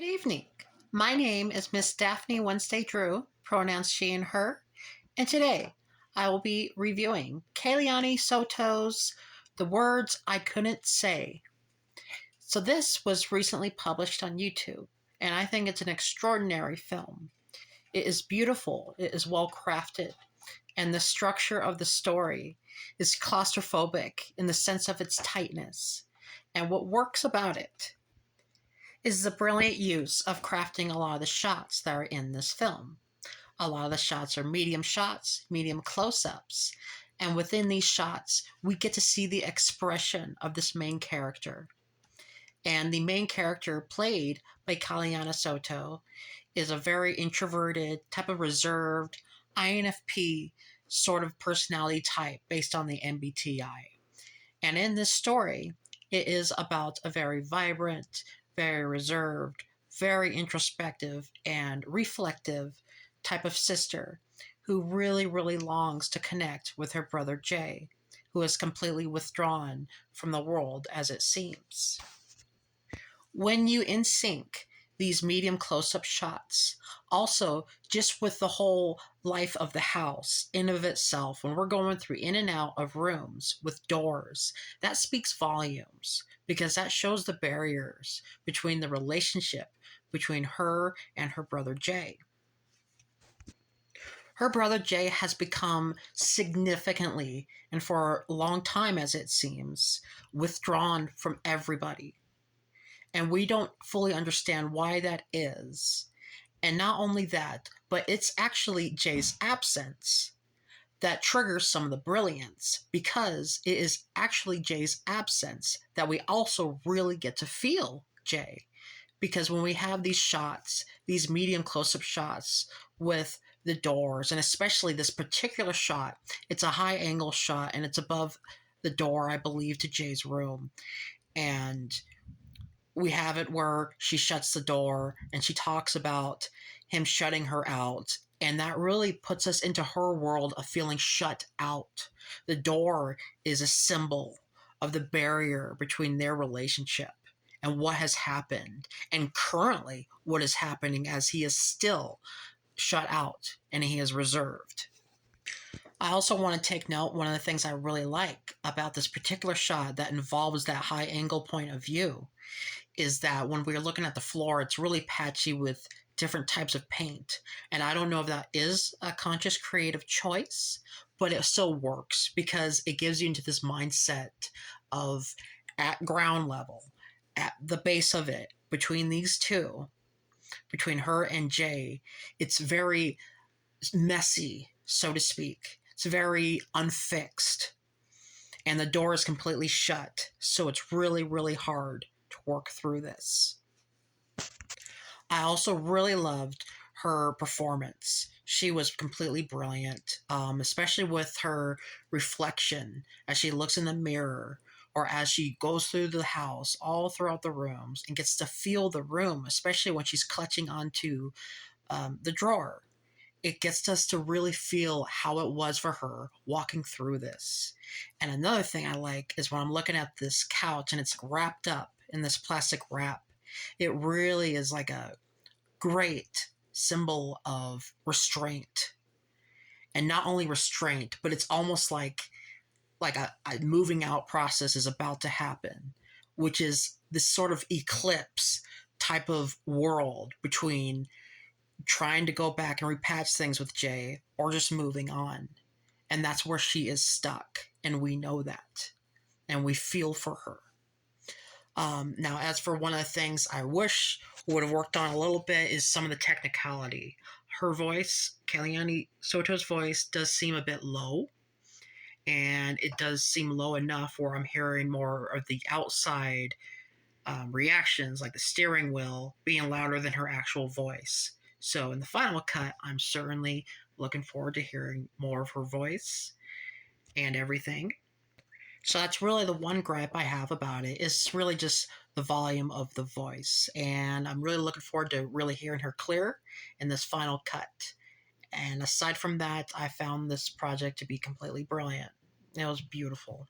Good evening. My name is Miss Daphne Wednesday Drew, pronouns she and her, and today I will be reviewing Kailiani Soto's The Words I Couldn't Say. So, this was recently published on YouTube, and I think it's an extraordinary film. It is beautiful, it is well crafted, and the structure of the story is claustrophobic in the sense of its tightness. And what works about it is the brilliant use of crafting a lot of the shots that are in this film. A lot of the shots are medium shots, medium close ups. And within these shots, we get to see the expression of this main character. And the main character, played by Kailiani Soto, is a very introverted, type of reserved, INFP sort of personality type based on the MBTI. And in this story, it is about a very vibrant, very reserved, very introspective, and reflective type of sister who really, really longs to connect with her brother Jay, who is completely withdrawn from the world as it seems. When you in sync these medium close up shots, also just with the whole life of the house in of itself, when we're going through in and out of rooms with doors, that speaks volumes because that shows the barriers between the relationship between her and her brother Jay. Her brother Jay has become significantly, and for a long time as it seems, withdrawn from everybody, and we don't fully understand why that is. And not only that, but it's actually Jay's absence that triggers some of the brilliance, because it is actually Jay's absence that we also really get to feel Jay. Because when we have these shots, these medium close up shots with the doors, and especially this particular shot, it's a high angle shot and it's above the door, I believe, to Jay's room. And we have it where she shuts the door and she talks about him shutting her out. And that really puts us into her world of feeling shut out. The door is a symbol of the barrier between their relationship and what has happened, and currently what is happening as he is still shut out and he is reserved. I also want to take note, one of the things I really like about this particular shot that involves that high angle point of view is that when we're looking at the floor, it's really patchy with different types of paint. And I don't know if that is a conscious creative choice, but it still works because it gives you into this mindset of, at ground level, at the base of it, between these two, between her and Jay, it's very messy, so to speak. It's very unfixed. And the door is completely shut. So it's really, really hard to work through this. I also really loved her performance. She was completely brilliant, especially with her reflection as she looks in the mirror or as she goes through the house, all throughout the rooms, and gets to feel the room, especially when she's clutching onto the drawer. It gets us to really feel how it was for her walking through this. And another thing I like is when I'm looking at this couch and it's wrapped up in this plastic wrap, it really is like a great symbol of restraint. And not only restraint, but it's almost like a moving out process is about to happen, which is this sort of eclipse type of world between trying to go back and repatch things with Jay or just moving on. And that's where she is stuck. And we know that. And we feel for her. Now, as for one of the things I wish would have worked on a little bit is some of the technicality. Her voice, Kailiani Soto's voice, does seem a bit low. And it does seem low enough where I'm hearing more of the outside reactions, like the steering wheel, being louder than her actual voice. So in the final cut, I'm certainly looking forward to hearing more of her voice and everything. So that's really the one gripe I have about it, is really just the volume of the voice. And I'm really looking forward to really hearing her clear in this final cut. And aside from that, I found this project to be completely brilliant. It was beautiful.